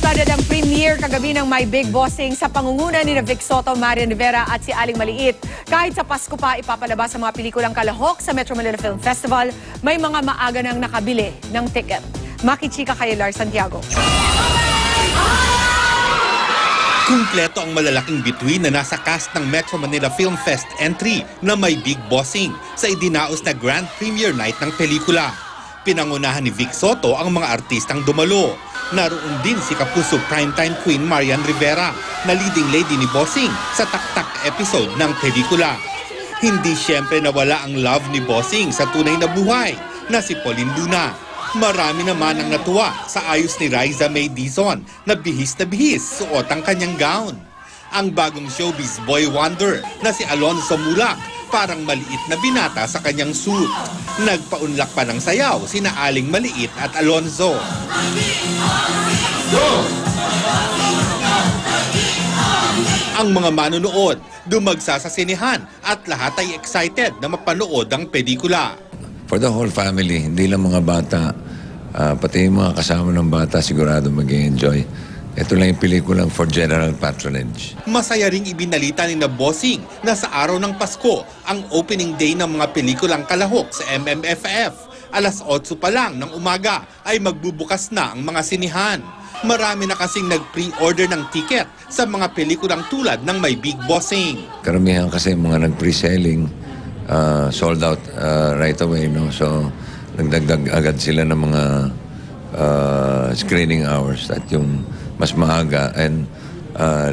Star-studded ang premiere kagabi ng My Big Bossing sa pangunguna ni Vic Soto, Marian Rivera at si Aling Maliit. Kahit sa Pasko pa ipapalabas ang mga pelikulang kalahok sa Metro Manila Film Festival, may mga maaga nang nakabili ng ticket. Makichika kay Lar Santiago. Kumpleto ang malalaking bituin na nasa cast ng Metro Manila Film Fest entry na My Big Bossing sa idinaos na Grand Premiere Night ng pelikula. Pinangunahan ni Vic Soto ang mga artistang dumalo. Naroon din si Kapuso Primetime Queen Marian Rivera na leading lady ni Bossing sa taktak episode ng pelikula. Hindi siyempre nawala ang love ni Bossing sa tunay na buhay na si Pauline Luna. Marami naman ang natuwa sa ayos ni Riza May Dizon na bihis suot ang kanyang gown. Ang bagong showbiz boy wonder na si Alonzo Mulak parang maliit na binata sa kanyang suit. Nagpaunlak pa ng sayaw sina Aling Maliit at Alonzo. Ang mga manonood dumagsa sa sinehan at lahat ay excited na mapanood ang pelikula. For the whole family, hindi lang mga bata, pati yung mga kasama ng bata sigurado mag-enjoy. Ito lang yung pelikulang for general patronage. Masaya ring ibinalita ni na Bossing na sa araw ng Pasko ang opening day ng mga pelikulang kalahok sa MMFF. Alas 8 pa lang ng umaga ay magbubukas na ang mga sinihan. Marami na kasing nag-pre-order ng ticket sa mga pelikulang tulad ng My Big Bossing. Karamihan kasi mga nag-pre-selling, sold out right away, no? So nagdagdag agad sila ng mga screening hours at yung mas maaga and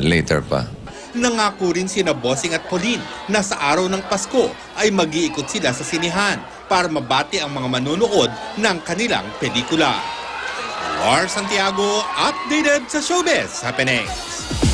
later pa. Nangako rin sina Bossing at Pauline na sa araw ng Pasko ay mag-iikot sila sa sinihan para mabati ang mga manonood ng kanilang pelikula. Lar Santiago, updated sa Showbiz Happenings.